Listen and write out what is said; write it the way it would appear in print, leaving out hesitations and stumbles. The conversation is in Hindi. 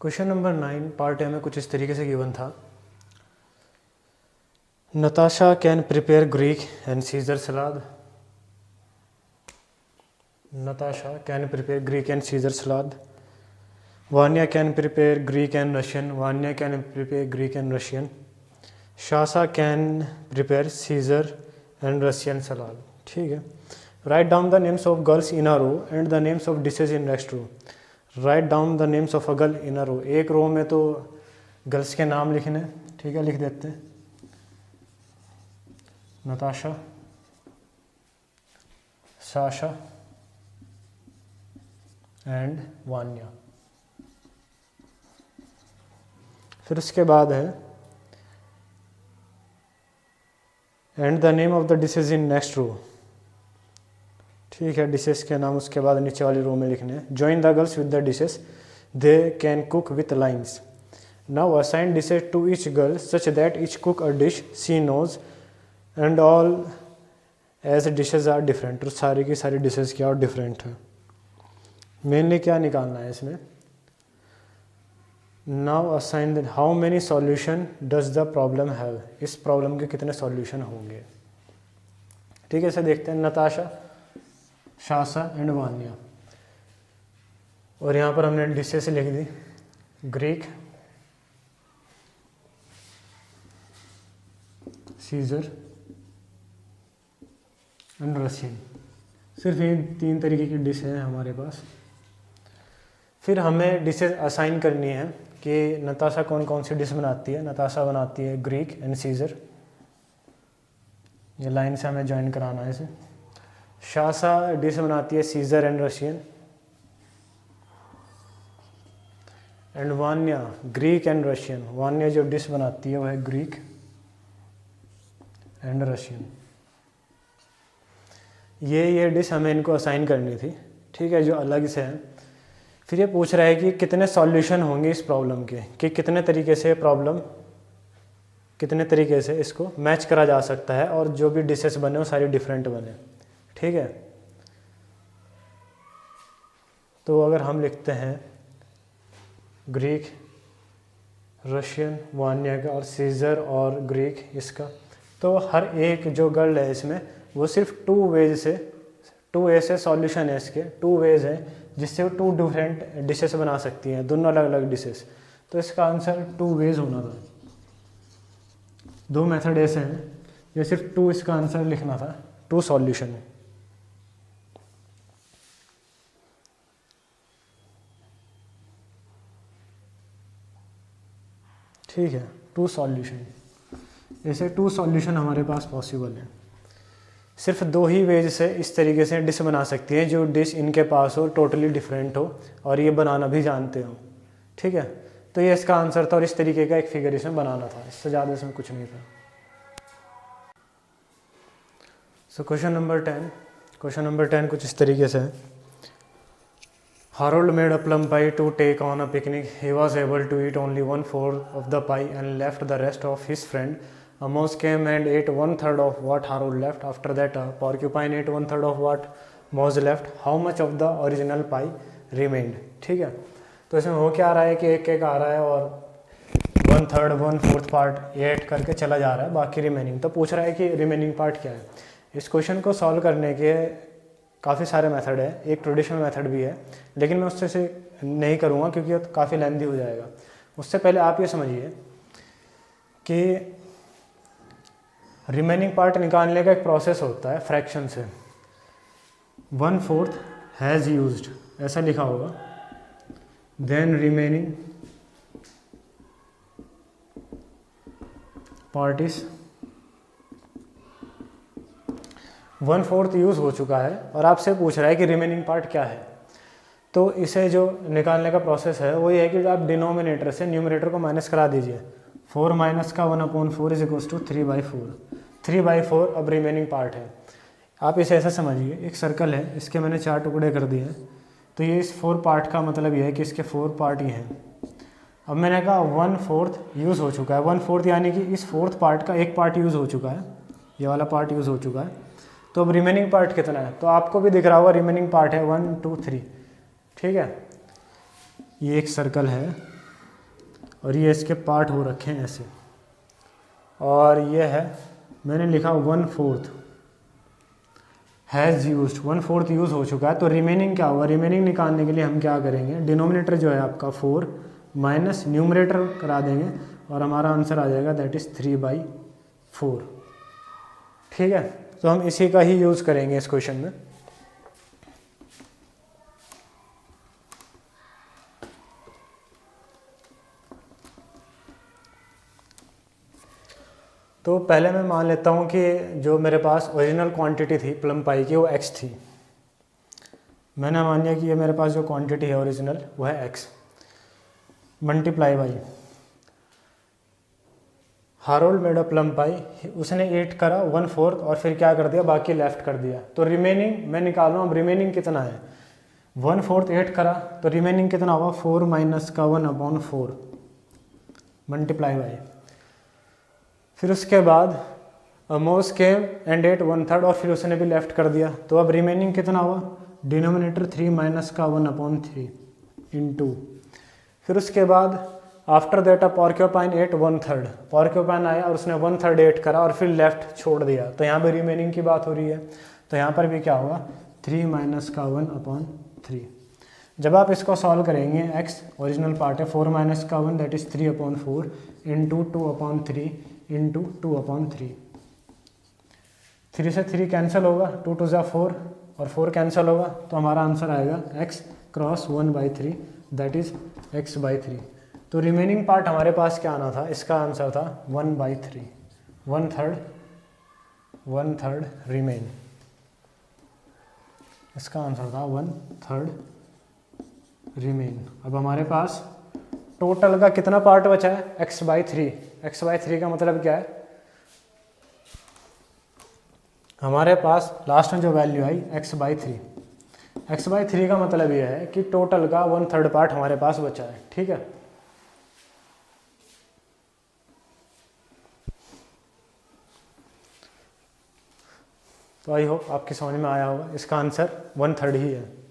क्वेश्चन नंबर 9 पार्ट ए में कुछ इस तरीके से गिवन था। Natasha can prepare Greek and Caesar salad. Natasha can prepare Greek and Caesar salad. Vanya can prepare Greek and Russian. Vanya can prepare Greek and Russian. Sasha can prepare Caesar and Russian salad. ठीक है। Write down the names of girls in a row and the names of dishes in next row. Write down the names of a girl in a row. एक रो में तो गर्ल्स के नाम लिखने, ठीक है, लिख देते हैं। Natasha, Sasha and Vanya. फिर उसके बाद है and the name of the dishes in next row. ठीक है, डिशेस के नाम उसके बाद नीचे वाली रो में लिखने हैं। Join the girls with the dishes, they can cook with lines. Now assign dishes to each girl such that each cook a dish she knows and all as dishes are different. तो सारी की सारी डिशेज क्या और डिफरेंट है। मेनली क्या निकालना है इसमें। Now assign that how many solution does the problem have. इस प्रॉब्लम के कितने सॉल्यूशन होंगे। ठीक है, इसे देखते हैं। नताशा, शासा एंड वान्या, और यहाँ पर हमने डिशेस लिख दी ग्रीक, सीजर एंड रशियन। सिर्फ ये 3 तरीके की डिश हैं हमारे पास। फिर हमें डिशेस असाइन करनी है कि नताशा कौन कौन सी डिश बनाती है। नताशा बनाती है ग्रीक एंड सीजर, ये लाइन से हमें ज्वाइन कराना है इसे। शासा डिश बनाती है Caesar and Russian. And Vanya Greek and Russian. Vanya जो डिश बनाती है वह है ग्रीक एंड रशियन। ये डिश हमें इनको असाइन करनी थी, ठीक है, जो अलग से है। फिर ये पूछ रहा है कि कितने सॉल्यूशन होंगे इस प्रॉब्लम के, कि कितने तरीके से प्रॉब्लम, कितने तरीके से इसको मैच करा जा सकता है और जो भी डिशेस बने वो सारी डिफरेंट बने। ठीक है, तो अगर हम लिखते हैं ग्रीक, रशियन वान्या का, और सीजर और ग्रीक इसका, तो हर एक जो गर्ल है इसमें वो सिर्फ 2 वेज से, 2 ऐसे सॉल्यूशन है इसके, 2 वेज हैं जिससे वो 2 डिफरेंट डिशेस बना सकती हैं, दोनों अलग अलग डिशेस। तो इसका आंसर 2 वेज होना था। 2 मेथड ऐसे हैं जो सिर्फ 2 इसका आंसर लिखना था, 2 सॉल्यूशन। ठीक है, 2 सॉल्यूशन, ऐसे 2 सॉल्यूशन हमारे पास पॉसिबल है। सिर्फ 2 ही वेज से इस तरीके से डिश बना सकती हैं जो डिश इनके पास हो, टोटली डिफरेंट हो और ये बनाना भी जानते हो। ठीक है, तो ये इसका आंसर था और इस तरीके का एक फिगर इसमें बनाना था, इससे ज़्यादा इसमें कुछ नहीं था। So question number 10, question number 10 कुछ इस तरीके से है। Harold made a plum pie to take on a picnic. He was able to eat only 1/4 of the pie and left the rest of his friend. A mouse came and ate 1/3 of what Harold left. After that, a porcupine ate 1/3 of what mouse left. How much of the original pie remained? ठीक है, तो इसमें हो क्या रहा है कि एक एक आ रहा है और 1/3 1/4 पार्ट ऐड करके चला जा रहा है, बाकी रिमेनिंग। तो पूछ रहा है कि रिमेनिंग पार्ट क्या है। इस क्वेश्चन को सॉल्व करने के काफ़ी सारे मेथड है, एक ट्रेडिशनल मेथड भी है, लेकिन मैं उससे से नहीं करूँगा क्योंकि तो काफ़ी लेंदी हो जाएगा। उससे पहले आप ये समझिए कि रिमेनिंग पार्ट निकालने का एक प्रोसेस होता है फ्रैक्शन से। 1/4 हैज़ यूज्ड ऐसा लिखा होगा, then remaining part is 1/4 use हो चुका है और आपसे पूछ रहा है कि रिमेनिंग पार्ट क्या है। तो इसे जो निकालने का प्रोसेस है वो ये है कि आप डिनोमिनेटर से न्यूमरेटर को माइनस करा दीजिए। 4 माइनस का 1/4 इज इक्वल्स टू 3/4। 3/4 अब रिमेनिंग पार्ट है। आप इसे ऐसा समझिए, एक सर्कल है, इसके मैंने 4 टुकड़े कर दिए हैं, तो ये इस 4 पार्ट का मतलब ये है कि इसके 4 पार्ट ही हैं। अब मैंने कहा 1/4 यूज़ हो चुका है, 1/4 यानी कि इस 4th पार्ट का एक पार्ट यूज़ हो चुका है, ये वाला पार्ट यूज़ हो चुका है। तो अब रिमेनिंग पार्ट कितना है, तो आपको भी दिख रहा होगा रिमेनिंग पार्ट है 1 2 3। ठीक है, ये एक सर्कल है, और ये इसके पार्ट हो रखे हैं ऐसे, और ये है मैंने लिखा 1/4 हैज़ यूज्ड, 1/4 यूज़ हो चुका है। तो रिमेनिंग क्या होगा, रिमेनिंग निकालने के लिए हम क्या करेंगे, डिनोमिनेटर जो है आपका 4 माइनस न्यूमरेटर करा देंगे और हमारा आंसर आ जाएगा दैट इज़ 3/4। ठीक है, तो हम इसी का ही यूज़ करेंगे इस क्वेश्चन में। तो पहले मैं मान लेता हूँ कि जो मेरे पास ओरिजिनल क्वांटिटी थी प्लम पाई की वो x थी। मैंने मान लिया कि ये मेरे पास जो क्वांटिटी है ओरिजिनल वो है x, multiply by Harold made a plum pie, उसने ईट करा 1/4 और फिर क्या कर दिया, बाकी लेफ्ट कर दिया। तो रिमेनिंग मैं निकाल रहा हूँ, अब रिमेनिंग कितना है, 1/4 ईट करा तो रिमेनिंग कितना होगा, 4 माइनस का 1/4 मल्टीप्लाई बाई, फिर उसके बाद मोस केम एंड एट 1/3 और फिर उसने भी लेफ्ट कर दिया। तो अब रिमेनिंग कितना हुआ, डिनोमिनेटर 3 माइनस का 1/3 इंटू, फिर उसके बाद after that a porcupine ate 1/3, porcupine आया और उसने 1/3 एट करा और फिर लेफ्ट छोड़ दिया। तो यहाँ पे रिमेनिंग की बात हो रही है, तो यहाँ पर भी क्या होगा, 3 माइनस का 1/3। जब आप इसको सॉल्व करेंगे, x ओरिजिनल पार्ट है, 4 माइनस का 1 दैट इज 3/4 इंटू 2/3 इंटू 2/3, 3 से 3 कैंसिल होगा, 2 2 ज़ा 4 और 4 कैंसिल होगा, तो हमारा आंसर आएगा x cross 1/3 that is x/3। तो रिमेनिंग पार्ट हमारे पास क्या आना था, इसका आंसर था 1/3, 1/3 रिमेन, इसका आंसर था 1/3 रिमेन। अब हमारे पास टोटल का कितना पार्ट बचा है, x/3, x/3 का मतलब क्या है, हमारे पास लास्ट में जो वैल्यू आई x/3, x/3 का मतलब यह है कि टोटल का 1/3 पार्ट हमारे पास बचा है। ठीक है, तो आई होप आपकी समझ में आया होगा, इसका आंसर 1/3 ही है।